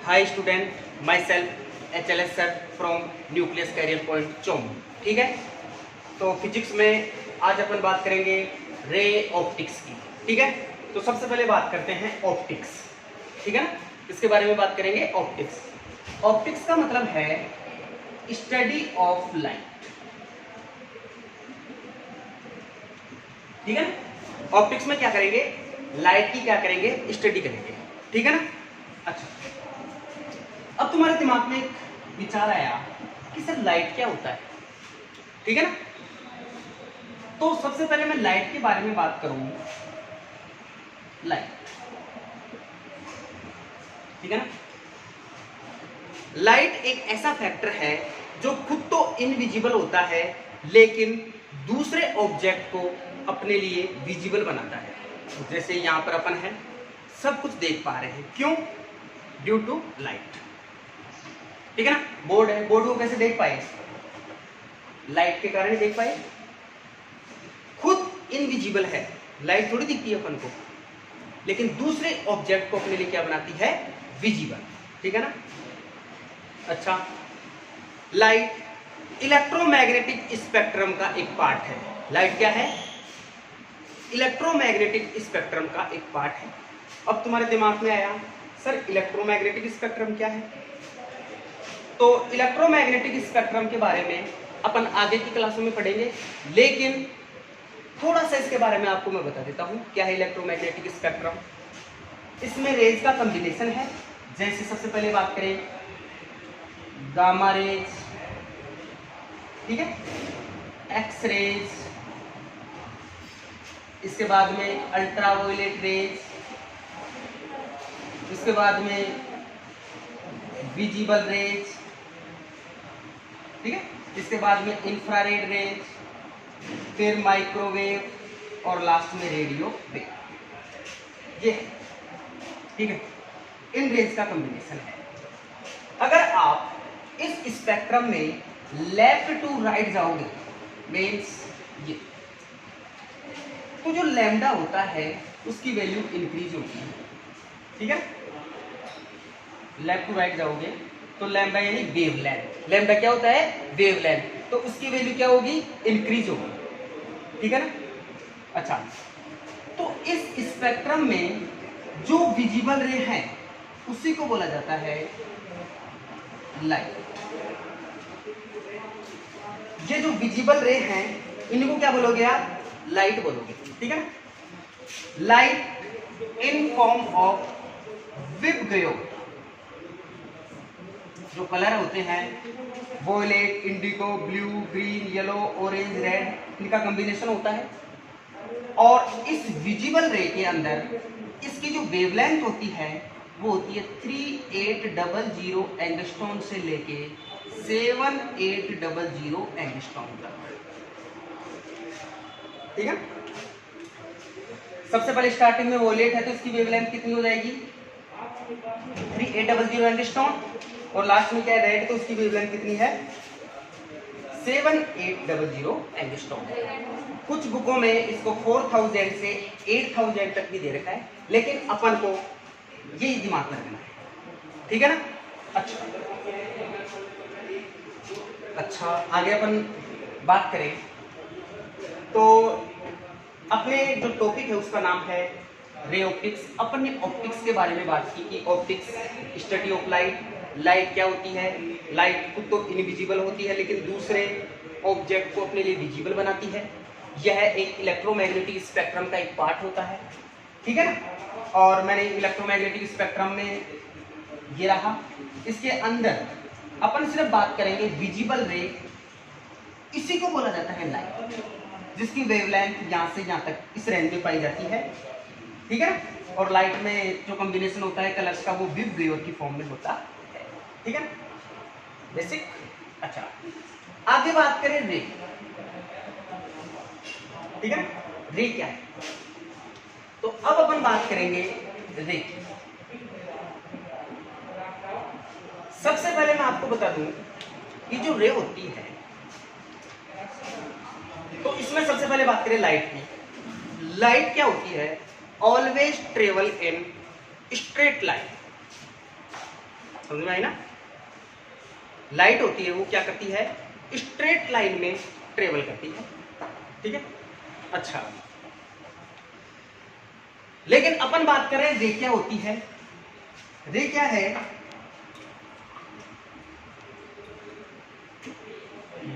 High student, myself HLS sir from nucleus career point चौम। ठीक है, तो फिजिक्स में आज अपन बात करेंगे रे ऑप्टिक्स की। ठीक है, तो सबसे पहले बात करते हैं ऑप्टिक्स। ठीक है ना, इसके बारे में बात करेंगे ऑप्टिक्स। ऑप्टिक्स का मतलब है स्टडी ऑफ लाइट। ठीक है ना, ऑप्टिक्स में क्या करेंगे, लाइट की क्या करेंगे, स्टडी करेंगे। ठीक है ना। अच्छा, अब तुम्हारे दिमाग में एक विचार आया कि सर लाइट क्या होता है। ठीक है ना, तो सबसे पहले मैं लाइट के बारे में बात करूं। लाइट, ठीक है ना, लाइट एक ऐसा फैक्टर है जो खुद तो इनविजिबल होता है लेकिन दूसरे ऑब्जेक्ट को अपने लिए विजिबल बनाता है। जैसे यहां पर अपन है, सब कुछ देख पा रहे हैं, क्यों? Due to light. ठीक है ना, बोर्ड है, बोर्ड को कैसे देख पाए? लाइट के कारण देख पाए। खुद इनविजिबल है, लाइट थोड़ी दिखती है अपन को, लेकिन दूसरे ऑब्जेक्ट को अपने लिए क्या बनाती है? विजिबल। ठीक है ना। अच्छा, लाइट इलेक्ट्रोमैग्नेटिक स्पेक्ट्रम का एक पार्ट है। लाइट क्या है? इलेक्ट्रोमैग्नेटिक स्पेक्ट्रम का एक पार्ट है। अब तुम्हारे दिमाग में आया, सर इलेक्ट्रोमैग्नेटिक स्पेक्ट्रम क्या है? तो इलेक्ट्रोमैग्नेटिक स्पेक्ट्रम के बारे में अपन आगे की क्लासों में पढ़ेंगे, लेकिन थोड़ा सा इसके बारे में आपको मैं बता देता हूं क्या है इलेक्ट्रोमैग्नेटिक स्पेक्ट्रम। इसमें रेज का कॉम्बिनेशन है। जैसे सबसे पहले बात करें गामा रेज, ठीक है, एक्स रेज, इसके बाद में अल्ट्रावायलेट रेज, इसके बाद में विजिबल रेज, ठीक है, इसके बाद में इंफ्रारेड रेज, फिर माइक्रोवेव और लास्ट में रेडियो वेव। ये है, ठीक है, इन रेज का कॉम्बिनेशन है। अगर आप इस स्पेक्ट्रम में लेफ्ट टू राइट जाओगे, मीन्स ये, तो जो लैम्डा होता है उसकी वैल्यू इंक्रीज होती है। ठीक है, लेफ्ट टू राइट जाओगे तो लैम्डा यानी वेवलेंथ, लैम्डा क्या होता है? वेवलेंथ, तो उसकी वैल्यू क्या होगी? इंक्रीज होगी। ठीक है ना। अच्छा, तो इस स्पेक्ट्रम में जो विजिबल रे है उसी को बोला जाता है लाइट। ये जो विजिबल रे हैं इनको क्या बोलोगे आप? लाइट बोलोगे। ठीक है ना। लाइट इन फॉर्म ऑफ विबगयो, जो कलर होते हैं violet, indigo, blue, green, yellow, orange, red, इनका कॉम्बिनेशन होता है। और इस विजिबल रे के अंदर इसकी जो वेवलेंथ होती है वो होती है 3800 एंगस्ट्रॉम से लेके 7800 एंगस्ट्रॉम तक। ठीक है, सबसे पहले स्टार्टिंग में वोयलेट है तो इसकी वेवलेंथ कितनी हो जाएगी? 3800 एंगस्ट्रॉम, और लास्ट में क्या है? रेड, तो उसकी वेवलेंथ कितनी है? 7800 एंगस्ट्रॉम। कुछ बुकों में इसको 4000 से 8000 तक भी दे रखा है, लेकिन अपन को यही दिमाग में रखना है। ठीक है ना। अच्छा, आगे अपन बात करें तो अपने जो टॉपिक है उसका नाम है रे ऑप्टिक्स। अपन ने ऑप्टिक्स के बारे में बात की कि optics study of light. Light क्या होती है? लाइट खुद तो इनविजिबल होती है लेकिन दूसरे ऑब्जेक्ट को अपने लिए विजिबल बनाती है। यह एक इलेक्ट्रोमैग्नेटिक स्पेक्ट्रम का एक पार्ट होता है। ठीक है ना। और मैंने इलेक्ट्रोमैग्नेटिक स्पेक्ट्रम में ये रहा, इसके अंदर अपन सिर्फ बात करेंगे विजिबल रे, इसी को बोला जाता है लाइट, जिसकी वेवलेंथ यहाँ से यहाँ तक इस रेंज में पाई जाती है। ठीक है ना। और लाइट में जो कॉम्बिनेशन होता है कलर्स का वो विबगयो की फॉर्म में होता है। ठीक है ना, बेसिक। अच्छा, आगे बात करें रे। ठीक है ना, रे क्या है? तो अब अपन बात करेंगे रे। सबसे पहले मैं आपको बता दूं कि जो रे होती है, तो इसमें सबसे पहले बात करें लाइट की। लाइट क्या होती है? Always travel in straight line. समझ में आई ना? लाइट होती है वो क्या करती है, स्ट्रेट लाइन में ट्रेवल करती है, ठीक है। अच्छा, लेकिन अपन बात करें रे क्या होती है। रे क्या है,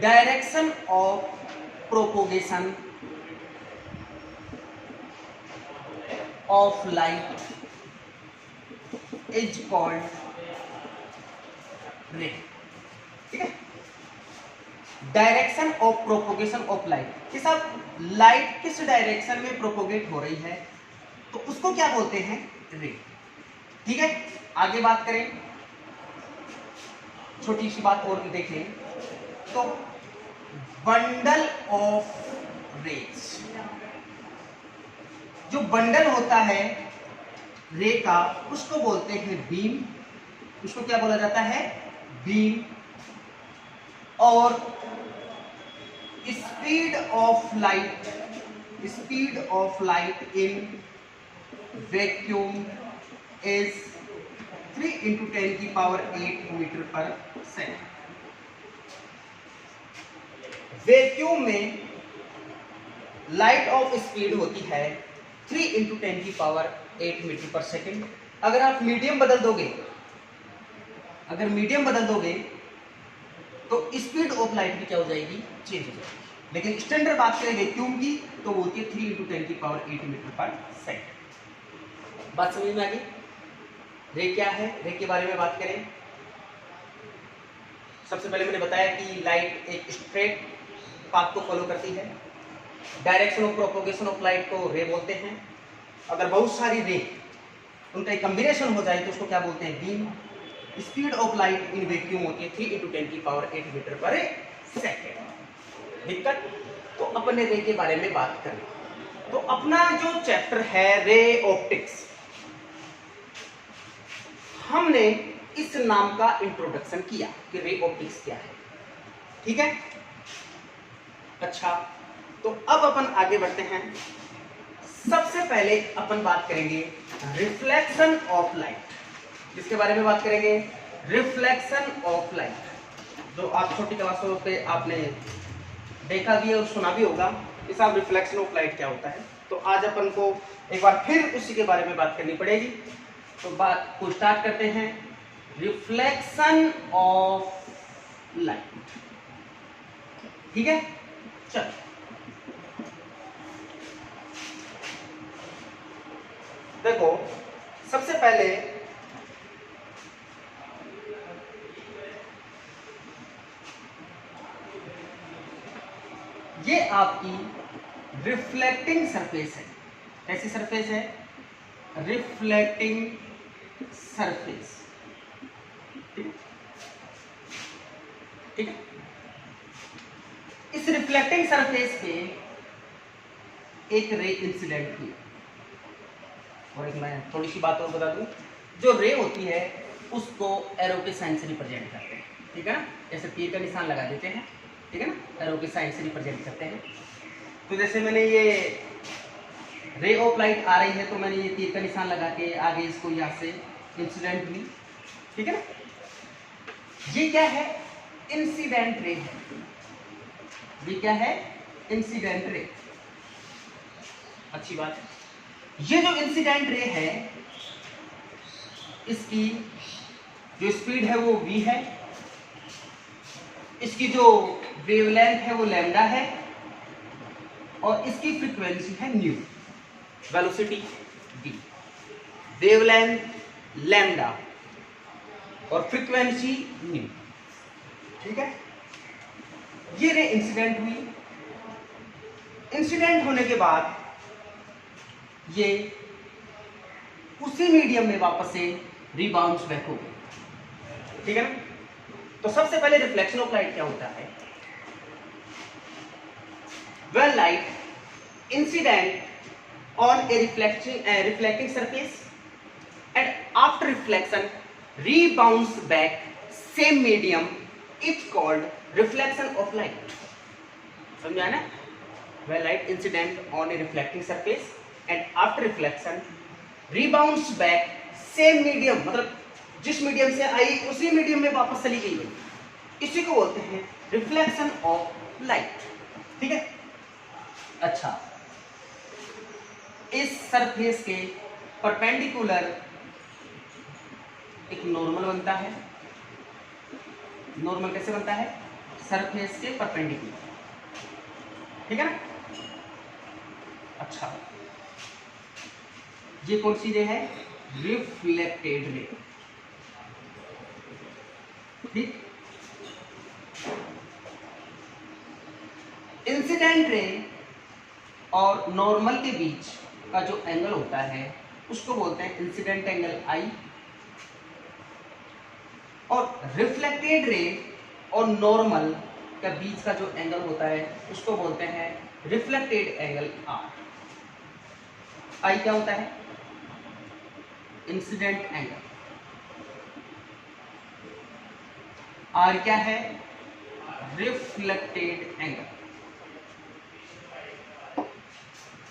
direction of propagation of light is called रे, ठीक है। Direction of propagation of light, कि साहब लाइट किस डायरेक्शन में प्रोपोगेट हो रही है तो उसको क्या बोलते हैं, रे, ठीक है। आगे बात करें, छोटी सी बात और देख लें तो बंडल ऑफ रेज, जो बंडल होता है रे का उसको बोलते हैं बीम, उसको क्या बोला जाता है, बीम। और speed of light in vacuum is 3 × 10⁸ metre per second. Vacuum में लाइट ऑफ स्पीड होती है 3 × 10⁸ मीटर पर सेकंड। अगर आप मीडियम बदल दोगे, तो स्पीड ऑफ लाइट भी क्या हो जाएगी, चेंज हो जाएगी। लेकिन स्टैंडर्ड बात करें वैक्यूम की तो वो होती है 3 × 10⁸ मीटर पर सेकंड। बात समझ में आ गई? रे क्या है, रे के बारे में बात करें। सबसे पहले मैंने बताया कि लाइट एक स्ट्रेट पाथ को फॉलो करती है। Direction of propagation of light को रे बोलते हैं। अगर बहुत सारी रे उनका एक कॉम्बिनेशन हो जाए तो उसको क्या बोलते हैं, beam. Speed of light in vacuum होती है 3 × 10⁸ मीटर पर सेकंड। दिक्कत? तो अपने रे के बारे में बात करें तो अपना जो चैप्टर है रे ऑप्टिक्स, हमने इस नाम का इंट्रोडक्शन किया कि रे ऑप्टिक्स क्या है, ठीक है। अच्छा, तो अब अपन आगे बढ़ते हैं। सबसे पहले अपन बात करेंगे रिफ्लेक्शन ऑफ लाइट। किसके बारे में बात करेंगे, रिफ्लेक्शन ऑफ लाइट, जो आप छोटी क्लासों पे आपने देखा भी है और सुना भी होगा कि साहब रिफ्लेक्शन ऑफ लाइट क्या होता है। तो आज अपन को एक बार फिर उसी के बारे में बात करनी पड़ेगी। तो बात को स्टार्ट करते हैं, रिफ्लेक्शन ऑफ लाइट, ठीक है। चलो, देखो सबसे पहले ये आपकी रिफ्लेक्टिंग सरफेस है। कैसी सरफेस है, रिफ्लेक्टिंग सरफेस, ठीक है। इस रिफ्लेक्टिंग सरफेस पे एक रे इंसिडेंट हुई। और एक मैं थोड़ी सी बात और बता दूं, जो रे होती है उसको एरो के साइन से रिप्रेजेंट करते हैं, ठीक है ना। जैसे तीर का निशान लगा देते हैं, ठीक है ना, एरो के साइन से रिप्रेजेंट करते हैं। तो जैसे मैंने ये रे ऑफ लाइट आ रही है तो मैंने ये तीर का निशान लगा के आगे इसको यहाँ से इंसिडेंट हुई, ठीक है ना। ये क्या है, इंसिडेंट रे है। ये क्या है, इंसिडेंट रे। अच्छी बात है। ये जो इंसिडेंट रे है इसकी जो स्पीड है वो v है, इसकी जो वेवलेंथ है वो लैम्डा है, और इसकी फ्रीक्वेंसी है new. Velocity v, wavelength lambda और फ्रीक्वेंसी न्यू, ठीक है। ये रे इंसिडेंट हुई। इंसिडेंट होने के बाद ये उसी मीडियम में वापस से रिबाउंस बैक हो गई, ठीक है ना। तो सबसे पहले रिफ्लेक्शन ऑफ लाइट क्या होता है, when light incident on a reflecting surface and after reflection rebounds back same medium, it's called reflection of light। समझा ना, when light incident on a reflecting surface and after reflection rebounds back same medium, मतलब जिस medium से आई उसी medium में वापस चली गई है, इसी को बोलते हैं रिफ्लेक्शन ऑफ लाइट। ठीक है। अच्छा, इस सरफेस के परपेंडिकुलर एक नॉर्मल बनता है। नॉर्मल कैसे बनता है? सरफेस के परपेंडिकुलर। ठीक है ना। अच्छा, ये कौन सी रे है? Reflected ray. ठीक। इंसिडेंट रे और नॉर्मल के बीच का जो एंगल होता है उसको बोलते हैं इंसिडेंट एंगल आई, और रिफ्लेक्टेड रे और नॉर्मल के बीच का जो एंगल होता है उसको बोलते हैं रिफ्लेक्टेड एंगल आर। आई क्या होता है? Incident angle. आर क्या है? Reflected angle.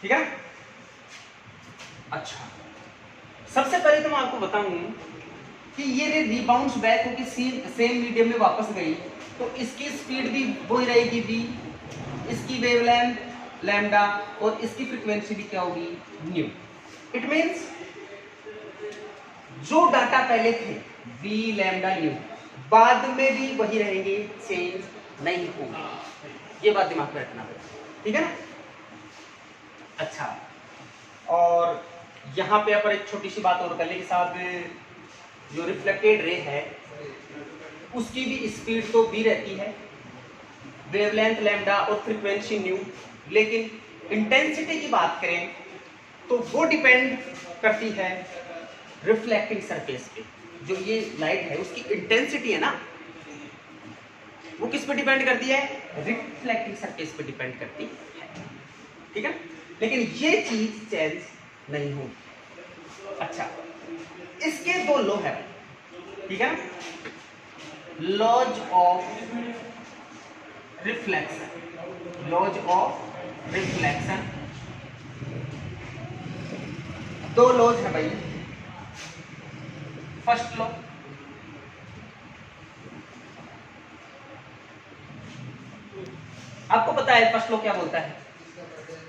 ठीक है। अच्छा, सबसे पहले तो मैं आपको बताऊं कि ये रे रिबाउंस बैक होकर सेम मीडियम में वापस गई तो इसकी स्पीड भी वही रहेगी v, इसकी वेवलेंथ लैम्डा और इसकी फ्रीक्वेंसी भी क्या होगी? न्यू। इट मींस जो डाटा पहले थे v लैम्डा न्यू बाद में भी वही रहेंगे, चेंज नहीं होंगे। ये बात दिमाग में रखना है। ठीक है ना। अच्छा, और यहाँ पे अपन एक छोटी सी बात और कर ले कि साहब जो रिफ्लेक्टेड रे है उसकी भी स्पीड तो v रहती है, वेवलेंथ लैम्डा और फ्रीक्वेंसी न्यू, लेकिन इंटेंसिटी की बात करें तो वो डिपेंड करती है रिफ्लेक्टिंग सरफेस पे। जो ये लाइट है उसकी इंटेंसिटी है ना, वो किस पे डिपेंड करती है? रिफ्लेक्टिंग सरफेस पे डिपेंड करती है। ठीक है। लेकिन ये चीज चेंज नहीं होगी। अच्छा, इसके दो लॉ है। ठीक है। Laws of reflection, laws of reflection, दो लॉज है भाई। फर्स्ट लॉ, आपको पता है फर्स्ट लॉ क्या बोलता है?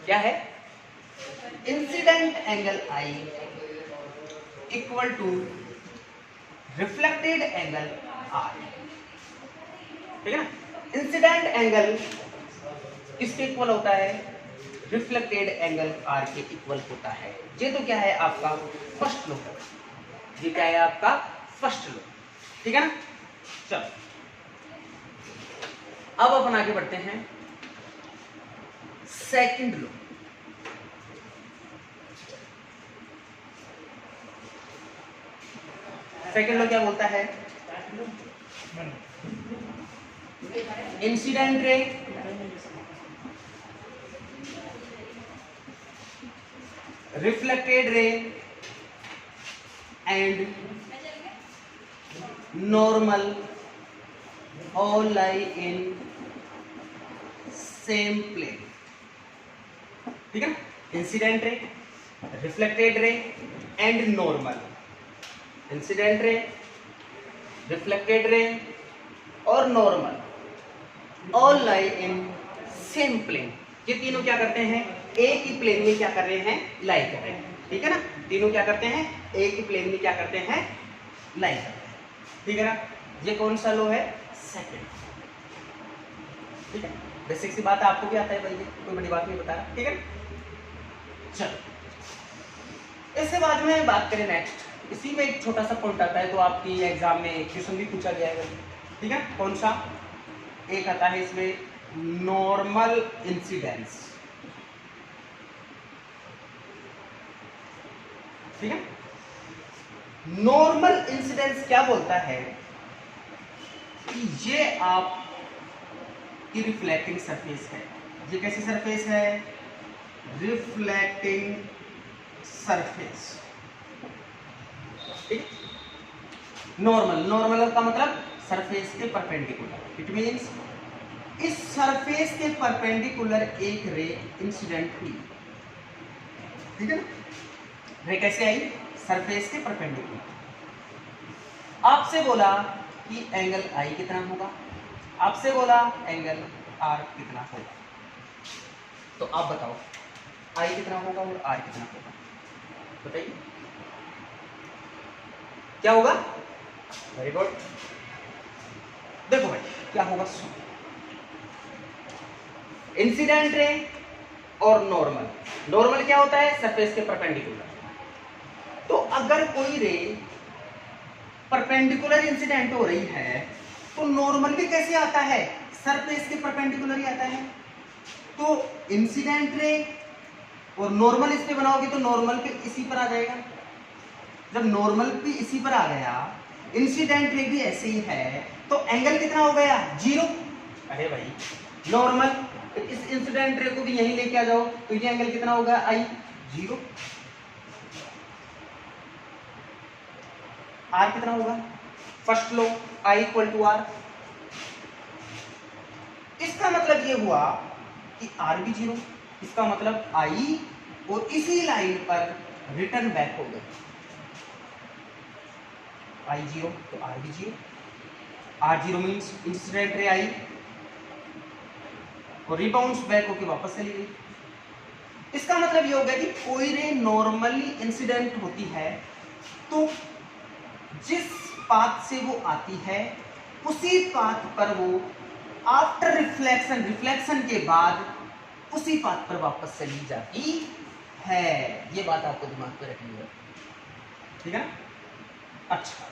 क्या है? Incident angle i equal to reflected angle r. ठीक है ना। इंसिडेंट एंगल किसके इक्वल होता है? रिफ्लेक्टेड एंगल आर के इक्वल होता है। ये तो क्या है? आपका फर्स्ट लॉ। ये क्या है? आपका फर्स्ट लॉ। ठीक है ना। चलो अब अपन आगे बढ़ते हैं सेकंड लॉ। सेकंड लॉ क्या बोलता है? Incident ray reflected ray and normal all lie in same plane। ठीक है। Incident ray, reflected ray and normal, incident ray, reflected ray और normal all lie in same plane. ये तीनों क्या करते हैं? एक ही प्लेन में क्या कर रहे हैं? लाई कर रहे हैं। ठीक है ना। तीनों क्या करते हैं? एक ही प्लेन में क्या करते हैं? लाई करते हैं। ठीक है ना। ये कौन सा लो है? सेकंड। ठीक है। बेसिक सी बात आपको भी आता है भाई, कोई बड़ी बात नहीं बता रहा। ठीक है। चलो इसके बाद में बात करें नेक्स्ट, इसी में एक छोटा सा पॉइंट आता है तो आपकी एग्जाम में क्वेश्चन भी पूछा गया है। ठीक है। कौन सा? एक आता है इसमें नॉर्मल इंसिडेंस। ठीक है। नॉर्मल इंसिडेंस क्या बोलता है कि ये आप की रिफ्लेक्टिंग सरफेस है। ये कैसी सरफेस है? Reflecting surface. ठीक। नॉर्मल, नॉर्मल का मतलब सरफेस के परपेंडिकुलर। इट मींस इस सरफेस के परपेंडिकुलर एक रे इंसिडेंट हुई। ठीक है ना। रे कैसे आई? सरफेस के परपेंडिकुलर। आपसे बोला कि एंगल आई कितना होगा, आपसे बोला एंगल आर कितना होगा, तो आप बताओ आई कितना होगा और आर कितना होगा, बताइए क्या होगा। Very good. देखो भाई क्या होगा, इंसिडेंट रे और नॉर्मल। नॉर्मल क्या होता है, सरफेस के परपेंडिकुलर। तो अगर कोई रे परपेंडिकुलर इंसिडेंट हो रही है तो नॉर्मल भी कैसे आता है, सरफेस के परपेंडिकुलर ही आता है। तो इंसिडेंट रे और नॉर्मल इस पे बनाओगे तो नॉर्मल पे इसी पर आ जाएगा। जब नॉर्मल पे इसी पर आ गया, इंसिडेंट रे भी ऐसे ही है, तो एंगल कितना हो गया, 0। अरे भाई नॉर्मल, इस इंसिडेंट रे को भी यहीं लेके आ जाओ तो ये एंगल कितना होगा, आई 0। आर कितना होगा, first law i equal to r. इसका मतलब ये हुआ कि आर भी 0, इसका मतलब आई और इसी लाइन पर रिटर्न बैक हो गए, आई 0 तो आर भी 0। आर 0 मीन्स इंसिडेंट रे आई और रिबाउंड्स बैक होके वापस चली गई। इसका मतलब ये हो गया कि कोई रे नॉर्मली इंसिडेंट होती है तो जिस पाथ से वो आती है उसी पाथ पर वो आफ्टर रिफ्लेक्शन, रिफ्लेक्शन के बाद उसी पाथ पर वापस चली जाती है। ये बात आपको दिमाग पे रखनी है, ठीक है ना। अच्छा,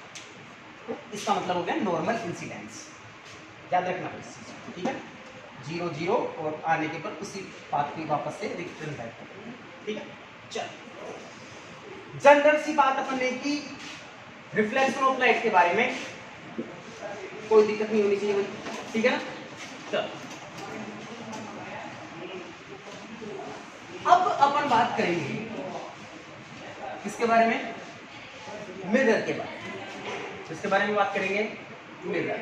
तो इसका मतलब हो गया नॉर्मल इंसिडेंस, याद रखना इस चीज को, ठीक है। 0 0 और आने के पर उसी पाथ पे वापस से रिटर्न बैक करेंगे, ठीक है। चल जनरल सी बात अपन ने की रिफ्लेक्शन ऑफ लाइट के बारे में, कोई दिक्कत नहीं होनी चाहिए, ठीक है ना। चल अब अपन बात करेंगे किसके बारे में, मिरर के बारे में। किसके बारे में बात करेंगे, मिरर,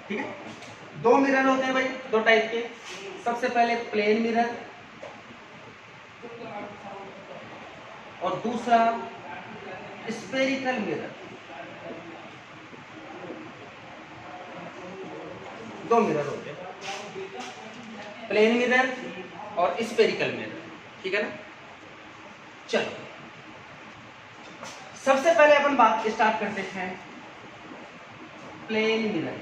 ठीक है। दो मिरर होते हैं भाई, दो टाइप के। सबसे पहले प्लेन मिरर और दूसरा स्फेरिकल मिरर। दो मिरर होते हैं, प्लेन मिरर और स्फेरिकल मिरर, ठीक है ना। चलो सबसे पहले अपन बात स्टार्ट करते हैं प्लेन मिरर।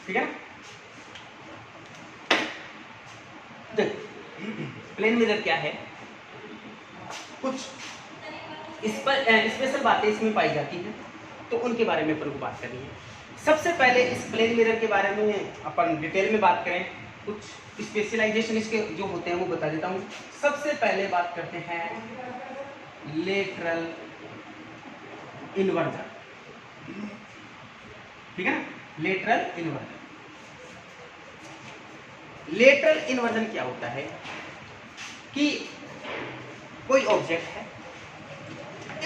ठीक है ना। देखो प्लेन मिरर क्या है, कुछ इस पर स्पेशल बातें इसमें पाई जाती हैं, तो उनके बारे में अपन को बात करनी है। सबसे पहले इस प्लेन मिरर के बारे में अपन डिटेल में बात करें, कुछ स्पेशलाइजेशन इसके जो होते हैं वो बता देता हूँ। सबसे पहले बात करते हैं लेटरल इन्वर्जन, ठीक है ना। लेटरल इन्वर्जन, लेटरल इन्वर्जन क्या होता है कि कोई ऑब्जेक्ट है,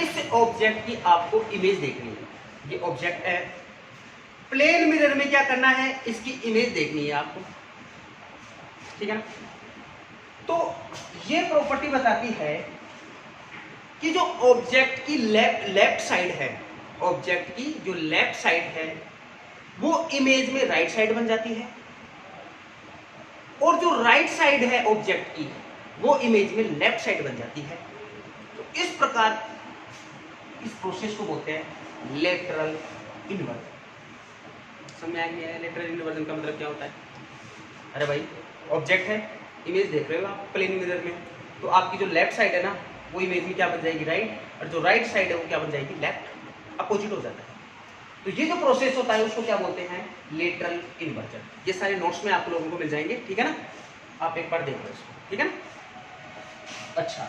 इस ऑब्जेक्ट की आपको इमेज देखनी है। ये ऑब्जेक्ट है, प्लेन मिरर में क्या करना है, इसकी इमेज देखनी है आपको, ठीक है ना। तो ये प्रॉपर्टी बताती है कि जो ऑब्जेक्ट की लेफ्ट साइड है, ऑब्जेक्ट की जो लेफ्ट साइड है वो इमेज में राइट साइड बन जाती है, और जो राइट साइड है ऑब्जेक्ट की वो इमेज में लेफ्ट साइड बन जाती है। तो इस प्रकार इस प्रोसेस को बोलते हैं लेटरल इन्वर्जन। समझ में आ गया लेटरल इन्वर्जन का मतलब क्या होता है। अरे भाई ऑब्जेक्ट है, इमेज देख रहे हो आप प्लेन मिरर में, तो आपकी जो लेफ्ट साइड है ना वो इमेज में क्या बन जाएगी, राइट, और जो राइट साइड है वो क्या बन जाएगी, लेफ्ट, अपोजिट हो जाता है। तो ये जो प्रोसेस होता है उसको क्या बोलते हैं, लेटरल इन्वर्जन। ये सारे नोट्स में आप लोगों को मिल जाएंगे, ठीक है ना। आप एक बार देख लो इसको, ठीक है ना। अच्छा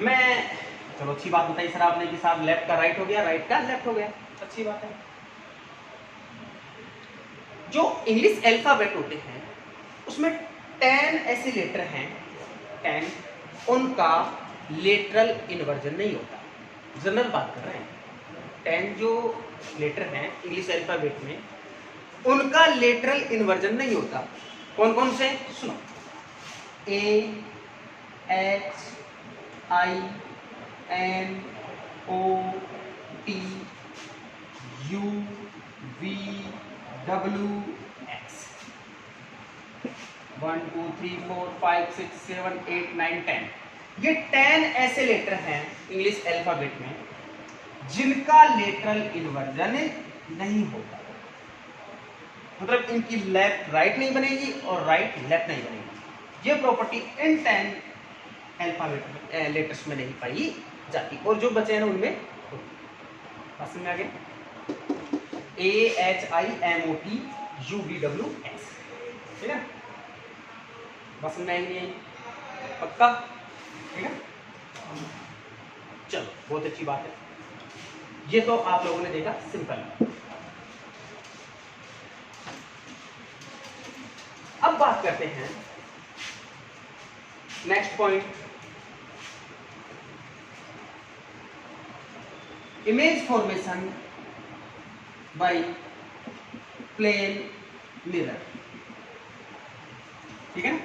मैं चलो अच्छी बात बताई सर आपने कि साहब लेफ्ट का राइट हो गया, राइट का लेफ्ट हो गया, अच्छी बात है। जो इंग्लिश अल्फाबेट होते हैं उसमें 10 ऐसे लेटर हैं, 10 उनका लेटरल इन्वर्जन नहीं होता। जनरल बात कर रहे हैं, 10 जो लेटर हैं इंग्लिश अल्फाबेट में उनका लेटरल इन्वर्जन नहीं होता। कौन कौन से, सुनो, ए HINOTUVWX 1 2 3 4 5 6 7 8 9 10। ये 10 ऐसे लेटर हैं इंग्लिश अल्फाबेट में जिनका लेटरल इन्वर्जन नहीं होता, मतलब इनकी लेफ्ट राइट नहीं बनेगी और राइट लेफ्ट नहीं बनेगी। ये प्रॉपर्टी इन 10 अल्फाबेट लेटर्स में नहीं पाई जाती और जो बचे हैं उनमें बस में आगे AHIMOTUVWX, ठीक है, बस में आएंगे पक्का, ठीक है। चलो बहुत अच्छी बात है, ये तो आप लोगों ने देखा सिंपल। अब बात करते हैं next point, image formation by plane mirror, ठीक है ना।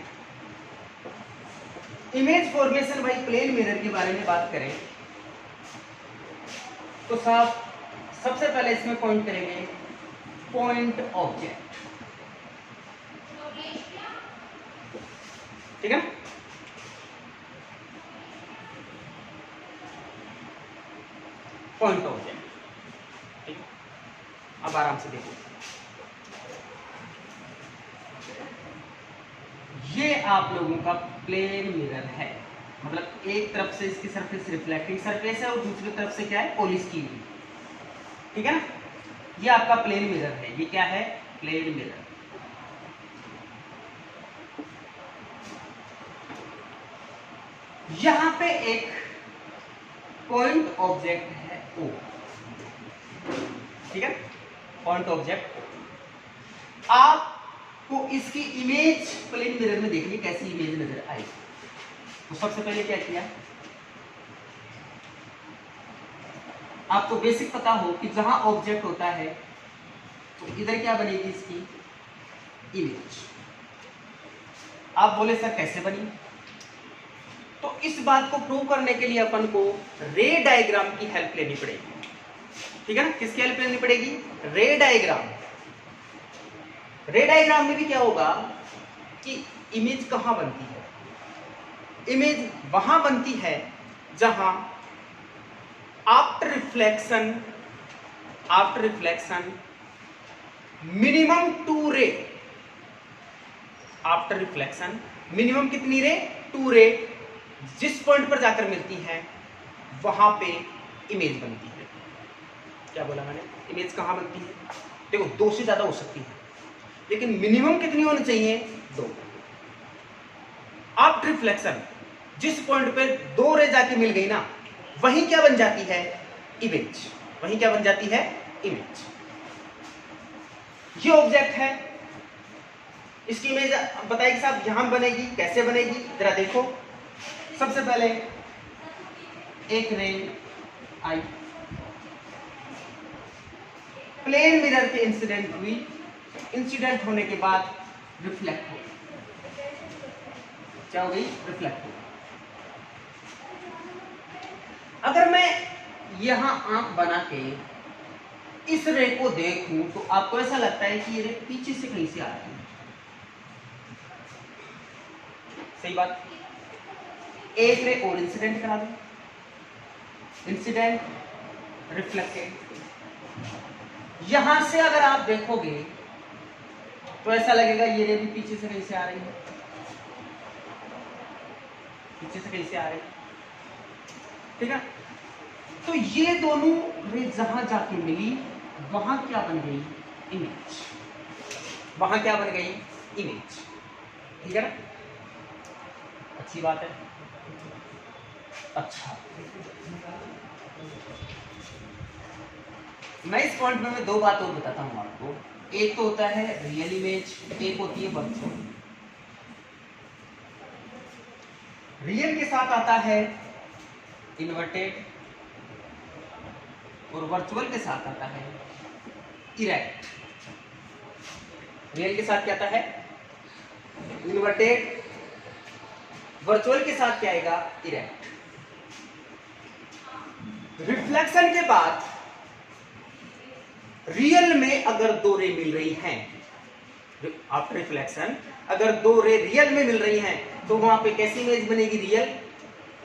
Image formation by plane mirror के बारे में बात करें तो साहब सबसे पहले इसमें पॉइंट करेंगे पॉइंट ऑब्जेक्ट, ठीक है। पॉइंट ऑब्जेक्ट, ठीक है। अब आराम से देखो, ये आप लोगों का प्लेन मिरर है, मतलब एक तरफ से इसकी सरफेस रिफ्लेक्टिंग सरफेस है और दूसरी तरफ से क्या है पॉलिश की हुई, ठीक है ना। ये आपका प्लेन मिरर है, ये क्या है प्लेन मिरर। यहां पे एक पॉइंट ऑब्जेक्ट है O, ठीक है, पॉइंट ऑब्जेक्ट। आपको इसकी इमेज प्लेन मिरर में देखनी कैसी इमेज नजर आई। तो सबसे पहले क्या किया, आपको बेसिक पता हो कि जहां ऑब्जेक्ट होता है तो इधर क्या बनेगी इसकी इमेज। आप बोले सर कैसे बनी, तो इस बात को प्रूव करने के लिए अपन को रे डायग्राम की हेल्प लेनी पड़ेगी, ठीक है ना। किसकी हेल्प लेनी पड़ेगी, रे डायग्राम। रे डायग्राम में भी क्या होगा कि इमेज कहां बनती है, इमेज वहां बनती है जहां आफ्टर रिफ्लेक्शन मिनिमम 2 रे, आफ्टर रिफ्लेक्शन मिनिमम कितनी रे 2 रे जिस पॉइंट पर जाकर मिलती है वहां पे इमेज बनती है। क्या बोला मैंने, इमेज कहां बनती है, देखो 2 से ज्यादा हो सकती है लेकिन मिनिमम कितनी होनी चाहिए 2। आफ्टर रिफ्लेक्शन जिस पॉइंट पे 2 रे जाके मिल गई ना वहीं क्या बन जाती है इमेज, वहीं क्या बन जाती है इमेज। ये ऑब्जेक्ट है, इसकी इमेज बताइए साहब यहां बनेगी, कैसे बनेगी जरा देखो। सबसे पहले एक रे आई, प्लेन मिरर पे इंसिडेंट हुई, इंसिडेंट होने के बाद रिफ्लेक्ट हो, क्या हो गई रिफ्लेक्ट हो। अगर मैं यहां आंख बना के इस रे को देखूं तो आपको ऐसा लगता है कि ये रे पीछे से कहीं से आ रही है, सही बात। एक रे और इंसिडेंट करा दो, इंसिडेंट रिफ्लेक्टेड। यहां से अगर आप देखोगे तो ऐसा लगेगा ये रे भी पीछे से कहीं से आ रही है, पीछे से कहीं से आ रही है, ठीक है। तो ये दोनों रे जहां जाके मिली वहां क्या बन गई इमेज, वहां क्या बन गई इमेज, ठीक है ना। अच्छी बात है। अच्छा मैं इस पॉइंट में मैं 2 बात और बताता हूं आपको। एक तो होता है रियल इमेज, एक होती है वर्चुअल। रियल के साथ आता है इन्वर्टेड और वर्चुअल के साथ आता है इरेक्ट। रियल के साथ क्या आता है इन्वर्टेड वर्चुअल के साथ क्या आएगा, इरेक्ट। रिफ्लेक्शन के बाद रियल में अगर दो रे मिल रही हैं, आफ्टर रिफ्लेक्शन अगर दो रे रियल में मिल रही हैं तो वहां पे कैसी इमेज बनेगी, रियल।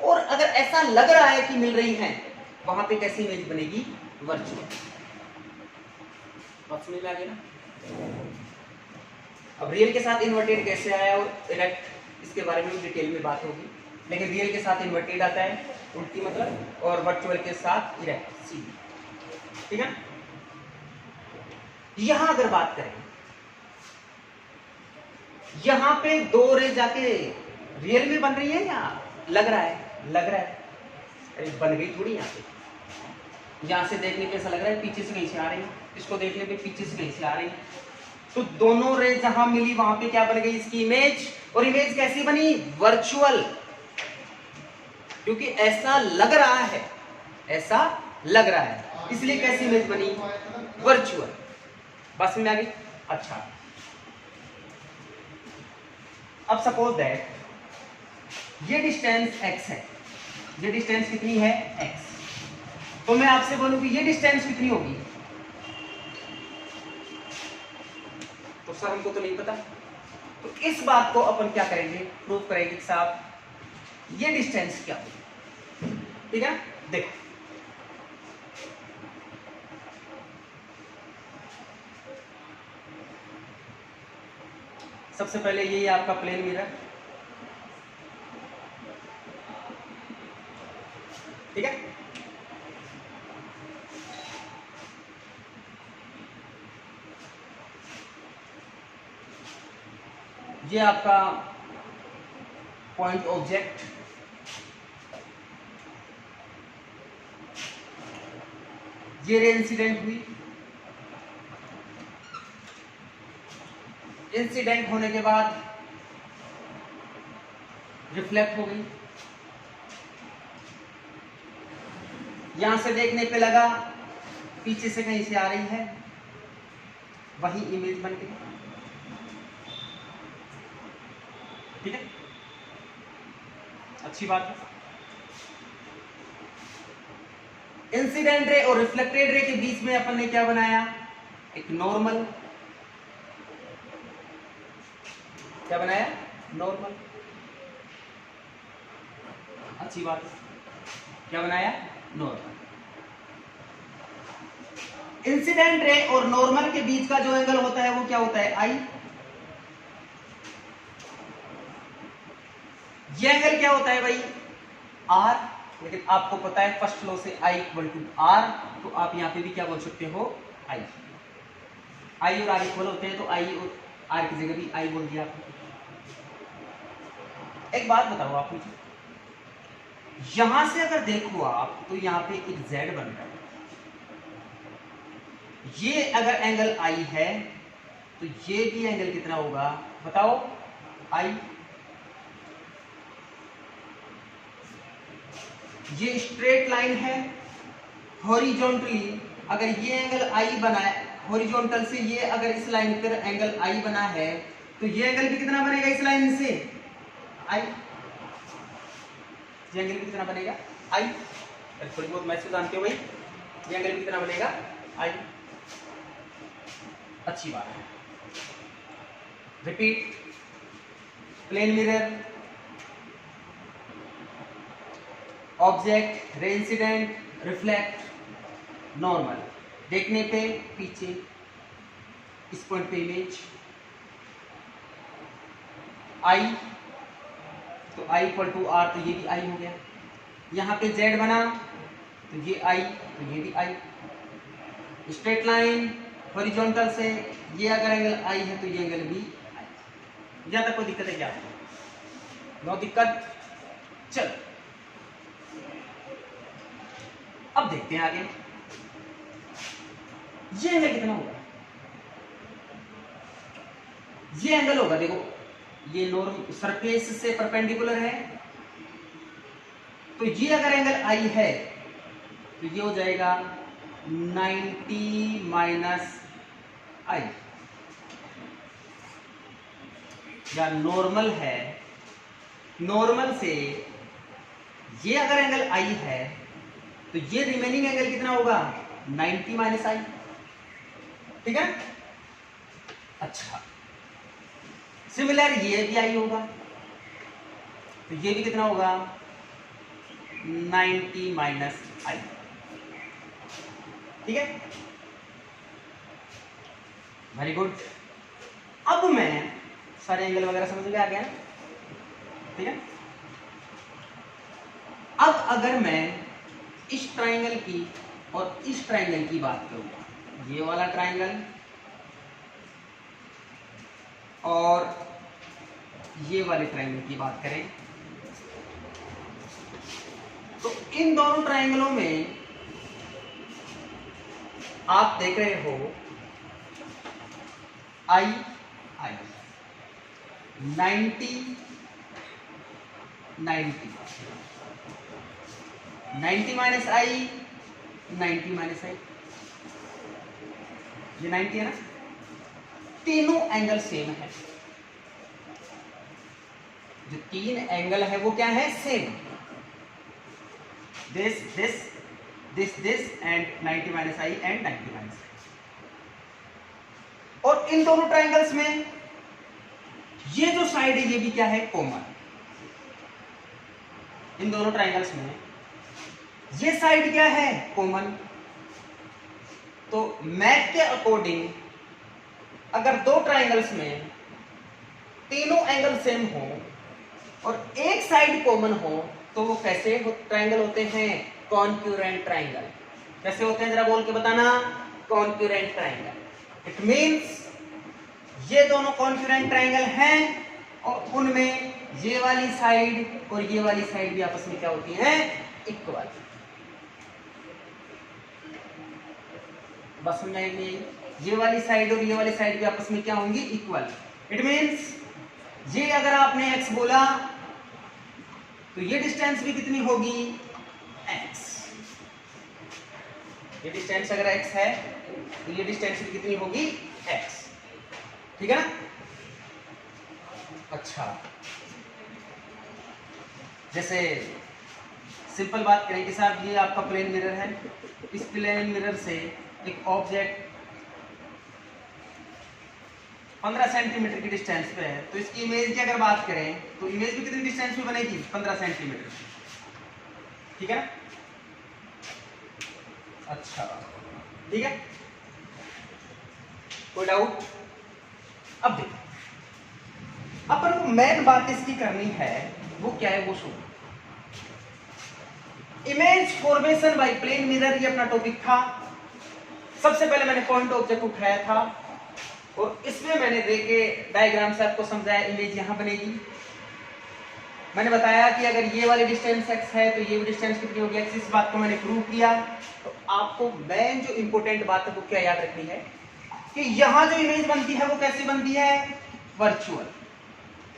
और अगर ऐसा लग रहा है कि मिल रही हैं वहां पे कैसी इमेज बनेगी, वर्चुअल। बात समझ में आ गई ना। अब रियल के साथ इन्वर्टेड कैसे आया और इरेक्ट, इसके बारे में डिटेल में बात होगी, लेकिन रियल के साथ इन्वर्टेड आता है उल्टी मतलब, और वर्चुअल के साथ इरेक्ट सीधी, ठीक है। यहां अगर बात करें, यहां पे दो रे जाके रियल में बन रही है या लग रहा है, लग रहा है, अरे बन गई थोड़ी। यहां पे यहां से देखने पे ऐसा लग रहा है पीछे से कहीं से आ रही है, इसको देखने पे पीछे से कहीं से आ रही है, तो दोनों रे जहां मिली वहां पे क्या बन गई, इसकी इमेज। और इमेज कैसी बनी, वर्चुअल, क्योंकि ऐसा लग रहा है, ऐसा लग रहा है, इसलिए कैसी इमेज बनी, वर्चुअल। बस में आ गई। अच्छा, अब सपोज दैट ये डिस्टेंस x है, ये डिस्टेंस कितनी है, x। तो मैं आपसे बोलूं कि ये डिस्टेंस कितनी होगी, तो सर हमको तो नहीं पता। तो इस बात को अपन क्या करेंगे, प्रूव करेंगे कि साहब ये डिस्टेंस क्या होगी, ठीक है। देखो सबसे पहले ये आपका प्लेन मिरर, ठीक है। ये आपका पॉइंट ऑब्जेक्ट, ये रे इंसिडेंट हुई, इंसिडेंट होने के बाद रिफ्लेक्ट हो गई, यहां से देखने पे लगा पीछे से कहीं से आ रही है, वही इमेज बन गई, ठीक है। अच्छी बात है। इंसिडेंट रे और रिफ्लेक्टेड रे के बीच में अपन ने क्या बनाया, एक नॉर्मल, क्या बनाया, नॉर्मल। अच्छी बात है, क्या बनाया, नॉर्मल। इंसिडेंट रे और नॉर्मल के बीच का जो एंगल होता है वो क्या होता है, आई। ये एंगल क्या होता है भाई, आर। लेकिन आपको पता है फर्स्ट लॉ से I इक्वल टू आर, तो आप यहां पे भी क्या बोल सकते हो, I। I और R इक्वल होते हैं तो I और R की जगह भी I बोल दिया आपने। एक बात बताओ आप मुझे, यहां से अगर देखो आप तो यहां पे एक Z बन रहा है, ये अगर एंगल I है तो ये भी एंगल कितना होगा बताओ, I। ये स्ट्रेट लाइन है, हॉरिजॉन्टली अगर ये एंगल I बना है, हॉरिजॉन्टल से ये अगर इस लाइन पर एंगल I बना है तो ये एंगल भी कितना बनेगा इस लाइन से, I। ये एंगल भी कितना बनेगा, I। थोड़ी बहुत मैथ्स जानते हो भाई, ये एंगल भी कितना बनेगा, I। अच्छी बात है। Repeat, plane mirror, object, ray incident, reflect, normal, देखने पे पीछे इस पॉइंट पे इमेज, I, तो I इक्वल टू आर, तो ये भी I हो गया। यहाँ पे Z बना तो ये I, तो ये भी I। स्ट्रेट लाइन हॉरिजॉन्टल से ये अगर एंगल I है तो ये एंगल भी I। यहाँ तक कोई दिक्कत है क्या, नो दिक्कत। चल अब देखते हैं आगे, ये एंगल कितना होगा, ये एंगल होगा, देखो ये नॉर्मल सरफेस से परपेंडिकुलर है, तो ये अगर एंगल I है तो ये हो जाएगा 90 माइनस I, या नॉर्मल है नॉर्मल से ये अगर एंगल आई है तो ये रिमेनिंग एंगल कितना होगा 90 माइनस आई, ठीक है। अच्छा, सिमिलर ये भी आई होगा तो ये भी कितना होगा 90 माइनस आई, ठीक है। Very good. अब मैं सारे एंगल वगैरह समझ में आ गया, ठीक है। अब अगर मैं इस ट्राइंगल की और इस ट्राइंगल की बात करूं, ये वाला ट्राइंगल और ये वाले ट्राइंगल की बात करें, तो इन दोनों ट्राइंगलों में आप देख रहे हो आई आई 90 90 90 माइनस आई 90 माइनस आई, ये 90 है ना। तीनों एंगल सेम है, जो तीन एंगल है वो क्या है same, this this this this and 90 minus I and 90 minus I. और इन दोनों ट्राइंगल्स में ये जो साइड है ये भी क्या है कॉमन, इन दोनों ट्राइंगल्स में ये साइड क्या है कॉमन। तो मैथ के अकॉर्डिंग अगर दो ट्राइंगल्स में तीनों एंगल सेम हो और एक साइड कॉमन हो तो वो कैसे ट्राइंगल होते हैं, कॉन्क्यूरेंट ट्राइंगल। कैसे होते हैं जरा बोल के बताना, कॉन्क्यूरेंट ट्राइंगल। इट मींस ये दोनों कॉन्क्यूरेंट ट्राइंगल हैं और उनमें ये वाली साइड और ये वाली साइड भी आपस में क्या होती है इक्वल। बस समझ आएगी, ये वाली साइड और ये वाली साइड भी आपस में क्या होंगी इक्वल। इट मींस ये अगर आपने x बोला तो ये डिस्टेंस भी कितनी होगी x, ये डिस्टेंस अगर x है तो ये डिस्टेंस भी कितनी होगी x, ठीक है ना। अच्छा, जैसे सिंपल बात करें कि साहब ये आपका प्लेन मिरर है, इस प्लेन मिरर से एक ऑब्जेक्ट 15 सेंटीमीटर की डिस्टेंस पे है, तो इसकी इमेज की अगर बात करें तो इमेज भी कितनी डिस्टेंस पे बनेगी 15 सेंटीमीटर, ठीक है ना। अच्छा, ठीक है, कोई डाउट। अब देखो, अपन को मेन बात इसकी करनी है वो क्या है, वो सुनो। Image formation by plane mirror ये अपना टॉपिक था। सबसे पहले मैंने पॉइंट ऑब्जेक्ट उठाया था और इसमें मैंने रे के डायग्राम से आपको समझाया इमेज यहां बनेगी। मैंने बताया कि अगर ये वाली डिस्टेंस x है तो ये भी डिस्टेंस कितनी होगी x, इस बात को मैंने प्रूव किया। तो आपको मेन जो इंपॉर्टेंट बात है वो क्या याद रखनी है कि यहां जो इमेज बनती है वो कैसी बनती है, वर्चुअल।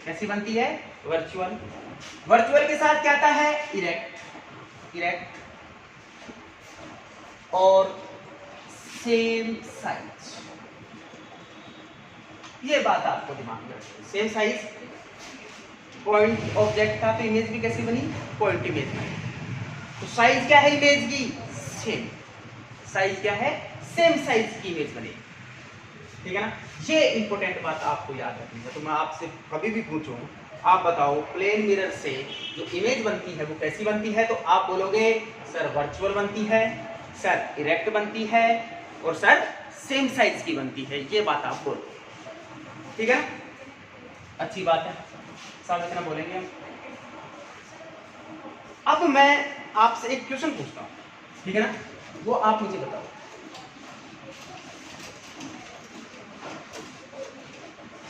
कैसी बनती है, वर्चुअल। वर्चुअल के साथ क्या आता है, इरेक्ट, इरेक्ट और सेम साइज। ये बात आपको दिमाग में रखनी। सेम साइज, पॉइंट ऑब्जेक्ट था तो इमेज भी कैसी बनी, पॉइंट इमेज बनी। तो साइज क्या है इमेज की, सेम। साइज क्या है, सेम साइज की इमेज बनेगी, ठीक है ना। ये इंपॉर्टेंट बात आपको याद रखनी है। तो मैं आपसे कभी भी पूछूं, आप बताओ प्लेन मिरर से जो इमेज बनती है वो कैसी बनती है, तो आप बोलोगे सर वर्चुअल बनती है, सर इरेक्ट बनती है और सर सेम साइज की बनती है। ये बात आप बोलो, ठीक है। अच्छी बात है, साथ इतना बोलेंगे हम। अब मैं आपसे एक क्वेश्चन पूछता हूं, ठीक है ना, वो आप मुझे बताओ।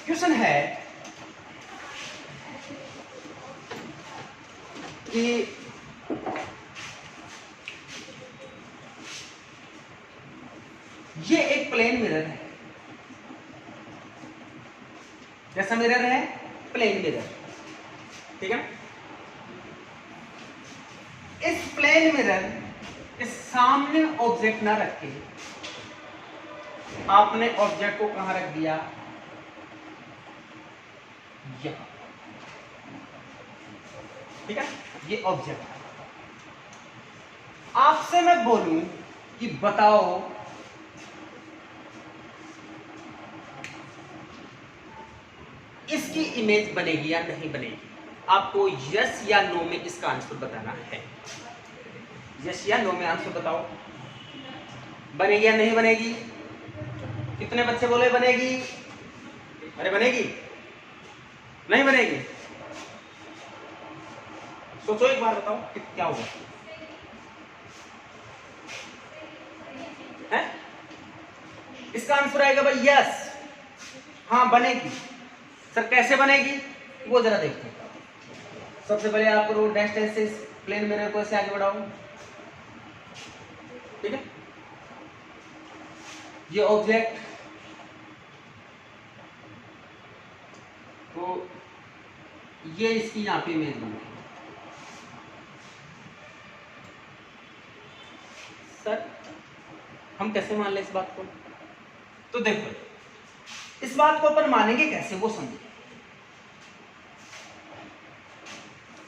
क्वेश्चन है कि ये एक प्लेन मिरर है। कैसा मिरर है, प्लेन मिरर, ठीक है। इस प्लेन मिरर के सामने ऑब्जेक्ट ना रख के आपने ऑब्जेक्ट को कहां रख दिया, यहां। ठीक है, ये ऑब्जेक्ट है। आपसे मैं बोलूं कि बताओ इसकी इमेज बनेगी या नहीं बनेगी, आपको यस या नो में इसका आंसर बताना है। यस या नो में आंसर बताओ, बनेगी या नहीं बनेगी? कितने बच्चे बोले बनेगी? अरे बनेगी, नहीं बनेगी? सोचो एक बार, बताओ कि क्या होगा है? इसका आंसर आएगा भाई यस, हाँ बनेगी। सर कैसे बनेगी वो जरा देखते हैं। सबसे पहले आप करो डैश डैश से प्लेन मिरर को ऐसे आगे बढ़ाओ, ठीक है। ये ऑब्जेक्ट तो ये इसकी यहाँ पे इमेज बनेगी। सर हम कैसे मान लें इस बात को? तो देखो इस बात को अपन मानेंगे कैसे वो समझे।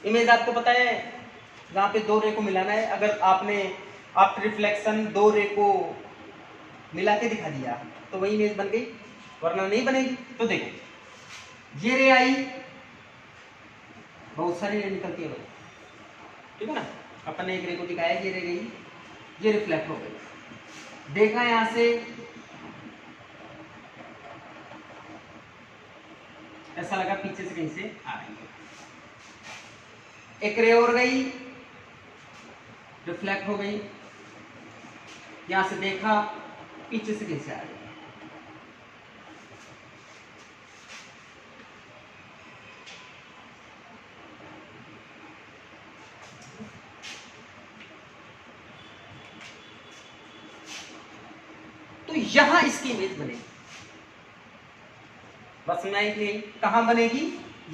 इमेज आपको पता है जहां पे दो रे को मिलाना है, अगर आपने आफ्टर रिफ्लेक्शन दो रे को मिला के दिखा दिया तो वही इमेज बन गई, वरना नहीं बनेगी। तो देखो ये रे आई, बहुत सारी रे निकलती है भाई, ठीक है ना। अपन ने एक रे को दिखाया, ये रे गई, ये रिफ्लेक्ट हो गई, देखा यहां से ऐसा लगा पीछे से कहीं से आ रही है, एक रे और गई, रिफ्लेक्ट हो गई, यहां से देखा पीछे से कहीं से आ रही है। तो यहां इसकी इमेज बनेगी, बस मैं नहीं, कहां बनेगी?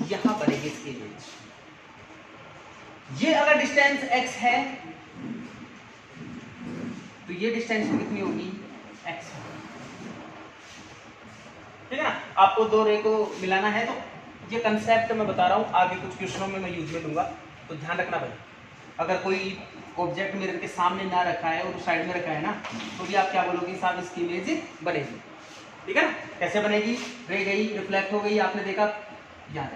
यहां बनेगी इसकी इमेज। ये अगर डिस्टेंस x है तो ये डिस्टेंस कितनी होगी? x, ठीक है ना। आपको दो रे को मिलाना है, तो ये कंसेप्ट मैं बता रहा हूं, आगे कुछ क्वेश्चनों में मैं यूज में लूंगा, तो ध्यान रखना भाई। अगर कोई ऑब्जेक्ट मिरर के सामने ना रखा है और उस साइड में रखा है ना, तो भी आप क्या बोलोगे? साहब इसकी इमेज बनेगी, ठीक है ना। कैसे बनेगी? रे गई, रिफ्लेक्ट हो गई, आपने देखा यहाँ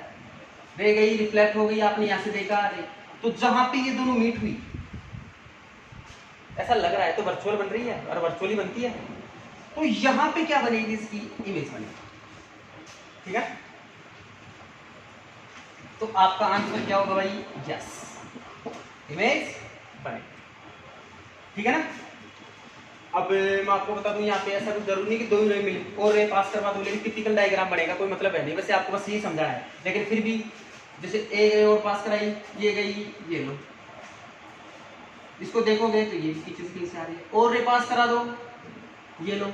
रे गई, रिफ्लेक्ट हो गई, आपने यहाँ से देखा रे, तो जहां पे ये दोनों मीट हुई, ऐसा लग रहा है तो वर्चुअल बन रही है और वर्चुअली बनती है, तो यहां पे क्या बनेगी? इसकी इमेज बनेगी, ठीक है। तो आपका आंसर क्या होगा भाई? यस, इमेज बनेगी, ठीक है ना। अब मैं आपको बता दूं, यहाँ पे ऐसा कुछ जरूरी नहीं कि दो ही रे मिले और रे पास करवा दो, लेकिन टिपिकल डायग्राम बनेगा, कोई मतलब है नहीं, वैसे आपको बस यही समझाना है। लेकिन फिर भी जैसे ए रे और पास कराई, ये गई, ये लो, इसको देखोगे तो ये पीछे से आ रही है, और रे पास करा दो, ये लो,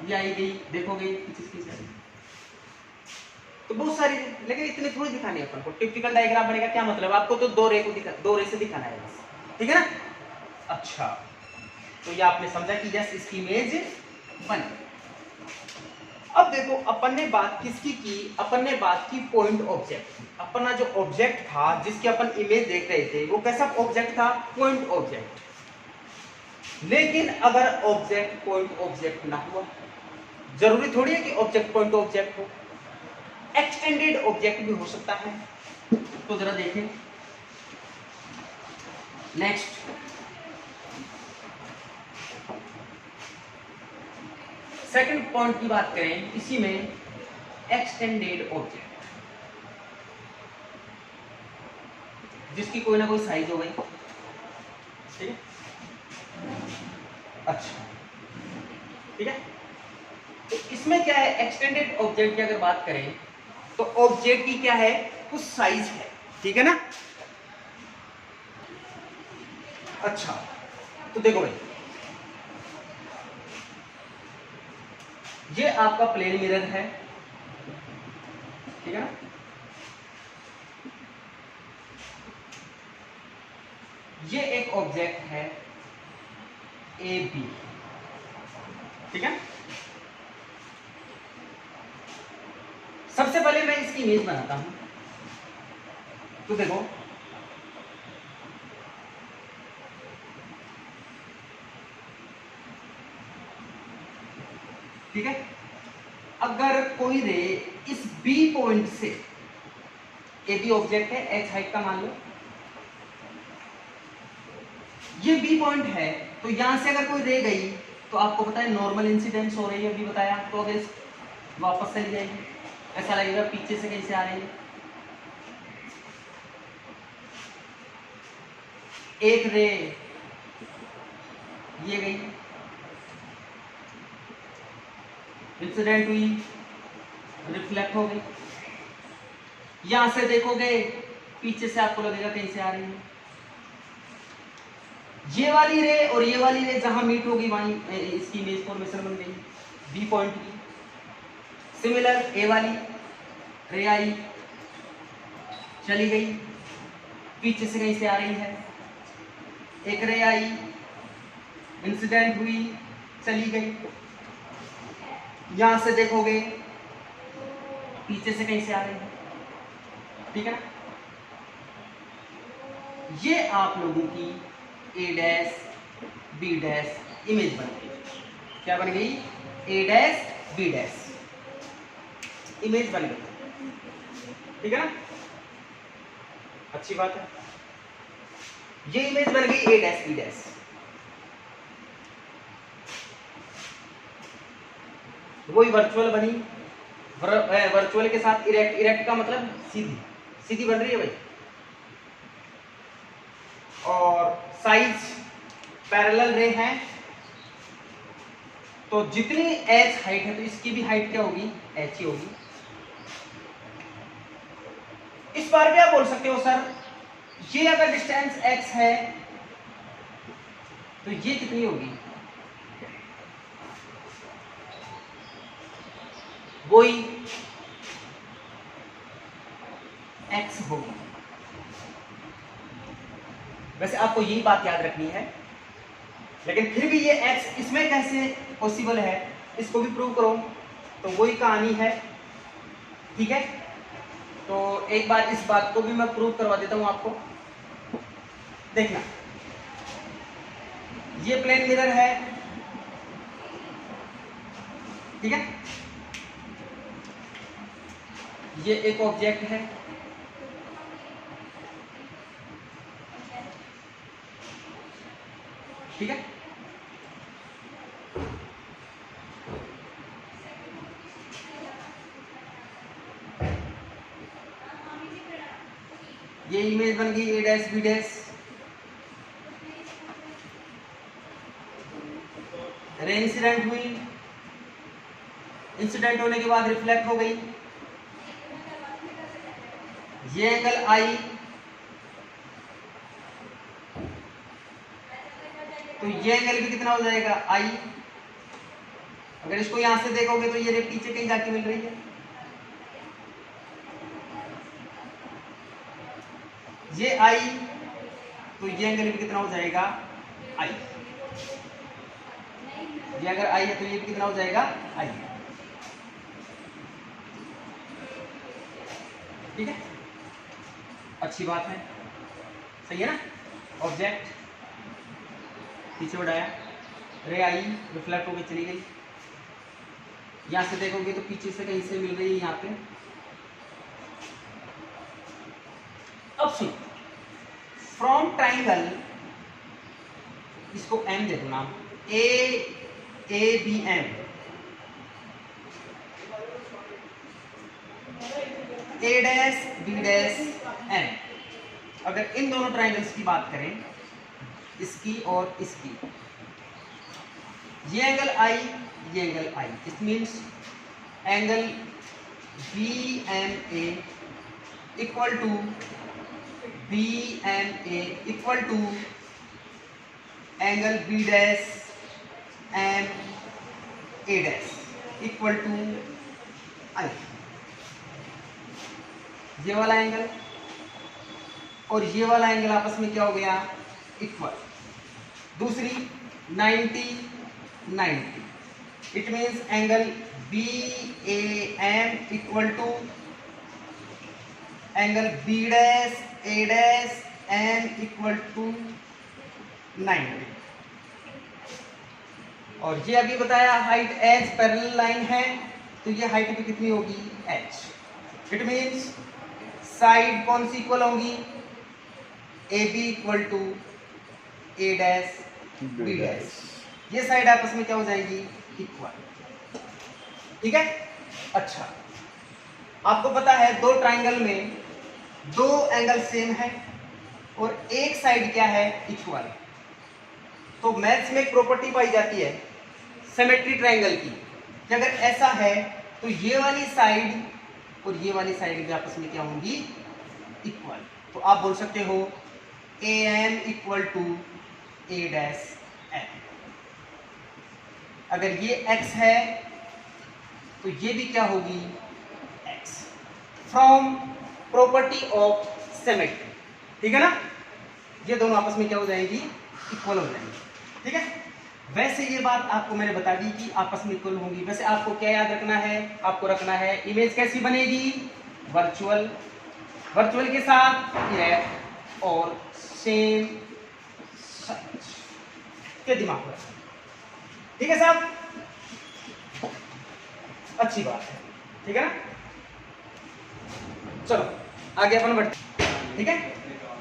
ये आई गई, देखोगे पीछे से आ रही है, तो बहुत सारी, लेकिन इतने थोड़ी दिखानी है अपन को। टिपिकल डायग्राम बनेगा, क्या मतलब? आपको तो दो रे से दिखाना है बस, ठीक है ना। अच्छा, तो ये आपने समझा कि यस इसकी इमेज बने। अब देखो अपन ने बात किसकी की? अपन ने बात की पॉइंट ऑब्जेक्ट। अपना जो ऑब्जेक्ट था जिसकी अपन इमेज देख रहे थे, वो कैसा ऑब्जेक्ट था? Point object. लेकिन अगर ऑब्जेक्ट पॉइंट ऑब्जेक्ट ना हुआ, जरूरी थोड़ी है कि ऑब्जेक्ट पॉइंट ऑब्जेक्ट हो, एक्सटेंडेड ऑब्जेक्ट भी हो सकता है। तो जरा देखें नेक्स्ट, सेकंड पॉइंट की बात करें, इसी में एक्सटेंडेड ऑब्जेक्ट, जिसकी कोई ना कोई साइज हो गई, ठीक है। अच्छा, ठीक है। तो इसमें क्या है? एक्सटेंडेड ऑब्जेक्ट की अगर बात करें तो ऑब्जेक्ट की क्या है? कुछ साइज है, ठीक है ना। अच्छा, तो देखो भाई, ये आपका प्लेन मिरर है, ठीक है ना। ये एक ऑब्जेक्ट है ए बी, ठीक है। सबसे पहले मैं इसकी इमेज बनाता हूं, तो देखो ठीक है। अगर कोई रे इस बी पॉइंट से, ए बी ऑब्जेक्ट है, एच हाइट का मान लो, ये बी पॉइंट है, तो यहां से अगर कोई रे गई तो आपको पता है नॉर्मल इंसिडेंस हो रही है, अभी बताया। तो अगर वापस चली जाएगी, ऐसा लगेगा पीछे से कहीं से आ रही है। एक रे ये गई, इंसिडेंट हुई, रिफ्लेक्ट हो गई, यहां से देखोगे पीछे से आपको लगेगा कहीं से आ रही है। ये वाली रे और ये वाली रे जहां मीट होगी वहीं इसकी इमेज फॉर्मेशन बन गई बी पॉइंट की। सिमिलर ए वाली रे आई, चली गई, पीछे से कहीं से आ रही है। एक रे आई, इंसिडेंट हुई, चली गई, यहां से देखोगे पीछे से कहीं से आ रही है, ठीक है ना। ये आप लोगों की ए डैश बी डैश इमेज बन गई। क्या बन गई? A dash B dash image बन गई, ठीक है ना। अच्छी बात है, ये इमेज बन गई ए डैश बी डैश। वही वर्चुअल बनी, वर्चुअल के साथ इरेक्ट, इरेक्ट का मतलब सीधी, सीधी बन रही है भाई। और साइज पैरेलल रे है, तो जितनी एच हाइट है तो इसकी भी हाइट क्या होगी? एच ही होगी। इस बार भी आप बोल सकते हो सर ये अगर डिस्टेंस x है तो ये कितनी होगी? वही x होगी। वैसे आपको यही बात याद रखनी है, लेकिन फिर भी ये x इसमें कैसे पॉसिबल है इसको भी प्रूव करो, तो वही कहानी है, ठीक है। तो एक बार इस बात को भी मैं प्रूव करवा देता हूं आपको। देखना, ये प्लेन मिरर है, ठीक है, ये एक ऑब्जेक्ट है, ठीक है। ये इमेज बन गई A dash B dash. Ray incident हुई, इंसिडेंट होने के बाद रिफ्लेक्ट हो गई, ये एंगल आई, तो ये एंगल भी कितना हो जाएगा? आई। अगर इसको यहां से देखोगे तो ये रे पीछे कहीं जाके मिल रही है, ये आई, तो ये एंगल भी कितना हो जाएगा? आई। ये अगर आई है तो ये भी कितना हो जाएगा? आई, ठीक है। अच्छी बात है, सही है ना। ऑब्जेक्ट पीछे उड़ाया, रे आई, रिफ्लेक्ट होकर चली गई, यहां से देखोगे तो पीछे से कहीं से मिल रही है यहाँ पे। अब सुन, फ्रॉम ट्राइंगल, इसको एम दे दो नाम, A B M, A dash B dash M. अगर इन दोनों ट्राइंगल्स की बात करें, इसकी और इसकी, ये एंगल आई, ये angle I, it means angle B M A equal to B M A equal to angle B dash M A dash equal to I. ये वाला एंगल और ये वाला एंगल आपस में क्या हो गया? इक्वल। दूसरी 90 90, it means angle B A M equal to angle B dash A dash M equal to 90। और ये अभी बताया हाइट एज पैरेलल लाइन है, तो ये हाइट भी कितनी होगी, एच। इट मीन्स साइड कौन सी इक्वल होंगी, A B equal to A dash B dash. ये साइड आपस में क्या हो जाएगी, इक्वल। ठीक है। अच्छा, आपको पता है दो ट्राइंगल में दो एंगल सेम है और एक साइड क्या है, इक्वल। तो मैथ्स में एक प्रॉपर्टी पाई जाती है सिमेट्री ट्राइंगल की, कि अगर ऐसा है तो ये वाली साइड और ये वाली साइड भी आपस में क्या होंगी, इक्वल। तो आप बोल सकते हो A M equal to A dash M. अगर ये x है तो ये भी क्या होगी, x, from property of symmetry. ठीक है ना, ये दोनों आपस में क्या हो जाएंगी, इक्वल हो जाएंगी। ठीक है। वैसे ये बात आपको मैंने बता दी कि आपस में इक्वल होंगी। वैसे आपको क्या याद रखना है, आपको रखना है इमेज कैसी बनेगी, वर्चुअल, वर्चुअल के साथ इरेक्ट और सेम सच के दिमाग में रखना। ठीक है साहब, अच्छी बात है। ठीक है ना, चलो आगे अपन बढ़ते। ठीक है,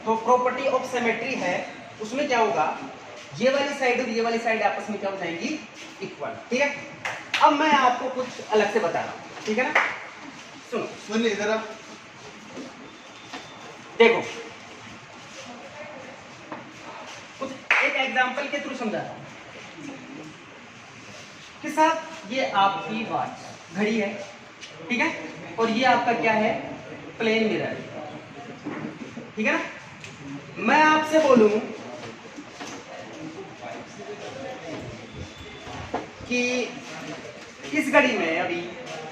तो प्रॉपर्टी ऑफ सिमेट्री है, उसमें क्या होगा, ये वाली साइड और ये वाली साइड आपस में क्या हो जाएंगी, इक्वल। ठीक है। अब मैं आपको कुछ अलग से बता रहा हूं। ठीक है ना, सुनिए जरा, देखो कुछ एक एग्जांपल के थ्रू समझा रहा हूं कि साहब ये आपकी वॉच घड़ी है, ठीक है, और ये आपका क्या है, प्लेन मिरर। ठीक है ना, मैं आपसे बोलूं कि इस घड़ी में अभी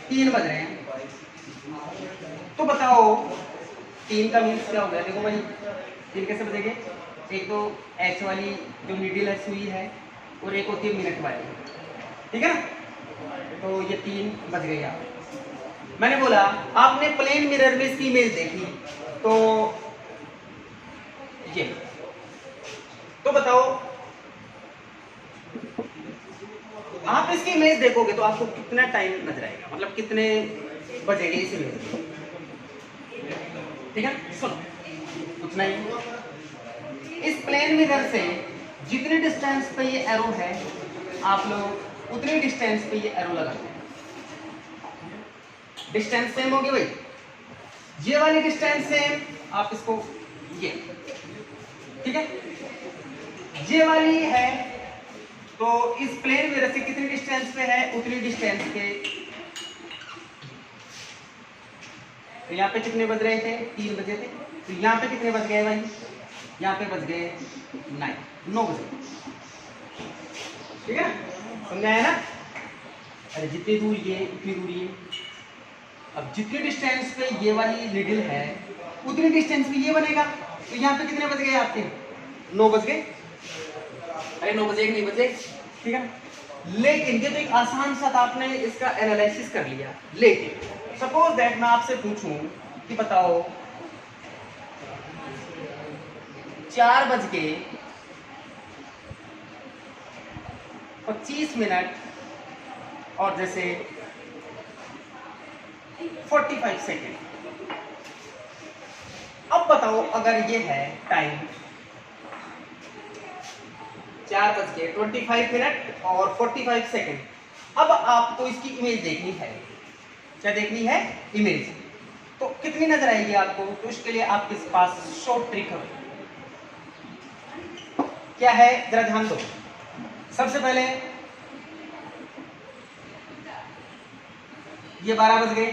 3 बज रहे हैं, तो बताओ 3 का मीन्स क्या हो गया। देखो भाई 3 कैसे बजेंगे, एक तो एच वाली जो नीडल है सुई है और एक होती है मिनट वाली। ठीक है ना, तो ये 3 बज गई। आप मैंने बोला आपने प्लेन मिरर में इसकी इमेज देखी, तो ये, तो बताओ आप इसकी इमेज देखोगे तो आपको कितना टाइम नजर आएगा, मतलब कितने बजेंगे इस इमेज में। ठीक है, सुनो उतना ही, इस प्लेन मिरर से जितने डिस्टेंस पे ये एरो है, आप लोग उतनी डिस्टेंस पे ये एरो लगाते हैं। डिस्टेंस सेम होगी भाई, ये वाली डिस्टेंस सेम, आप इसको ये, ठीक है, ये वाली है, तो इस प्लेन मिरर से कितनी डिस्टेंस पे है, उतनी डिस्टेंस पे। तो यहाँ पे कितने बज रहे थे, 3 बजे थे, तो यहाँ पे कितने बज गए भाई, यहाँ पे बज गए 9 बजे। ठीक है, समझ आया ना। अरे जितनी दूर ये उतनी दूर ये, अब जितनी डिस्टेंस पे ये वाली नीडल है उतनी डिस्टेंस पे ये बनेगा। तो यहाँ पे कितने बज गए आपके, 9 बज गए। अरे 9 बजे नहीं बजे, ठीक है। लेकिन ये तो एक आसान सा था, आपने इसका एनालिसिस कर लिया। लेकिन सपोज दैट मैं आपसे पूछूं कि बताओ 4:25 और जैसे 45 सेकेंड। अब बताओ अगर ये है टाइम 4:25 और 45 सेकेंड, अब आपको इसकी इमेज देखनी है। क्या देखनी है, इमेज। तो कितनी नजर आएगी आपको, तो इसके लिए आपके पास शॉर्ट ट्रिक है। क्या है, जरा ध्यान दो। सबसे पहले ये 12 बज गए,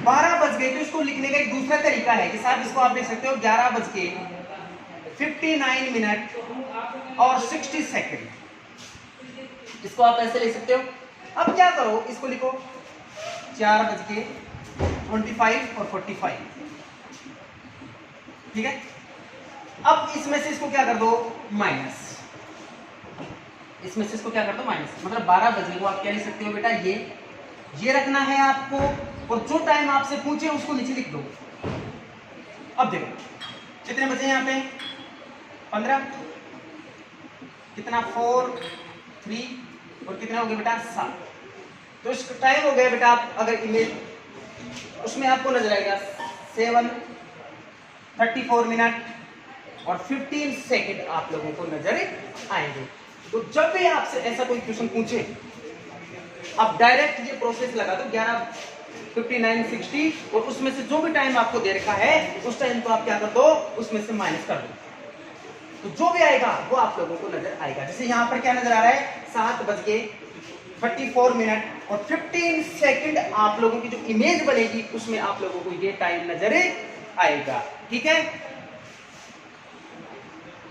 12 बज गए, तो इसको लिखने का एक दूसरा तरीका है कि साहब इसको आप देख सकते हो 11:59 और 60 सेकेंड। इसको आप ऐसे लिख सकते हो। अब क्या करो, इसको लिखो 4:25 और 45। ठीक है, अब इसमें से इसको क्या कर दो, माइनस। इसमें से इसको क्या कर दो, माइनस। मतलब 12 बजे को आप क्या लिख सकते हो बेटा, ये रखना है आपको, और जो टाइम आपसे पूछे उसको नीचे लिख दो। अब देखो कितने बजे यहाँ पे, 15, कितना 4, 3 और कितना हो गया बेटा 7। तो इसका टाइम हो गया बेटा, आप अगर इमेज उसमें आपको नजर आएगा 7:34 मिनट और 15 सेकंड आप लोगों को नजर आएंगे। तो जब भी आपसे ऐसा कोई क्वेश्चन पूछे, आप डायरेक्ट ये प्रोसेस लगा दो 11:59:60 और उसमें से जो भी टाइम आपको दे रखा है उस टाइम को आप क्या कर दो, उसमें से माइनस कर दो, तो जो भी आएगा वो आप लोगों को नजर आएगा। जैसे यहाँ पर क्या नजर आ रहा है 7:34 मिनट और 15 सेकंड आप लोगों की जो इमेज बनेगी उसमें आप लोगों को ये टाइम नजर आएगा। ठीक है।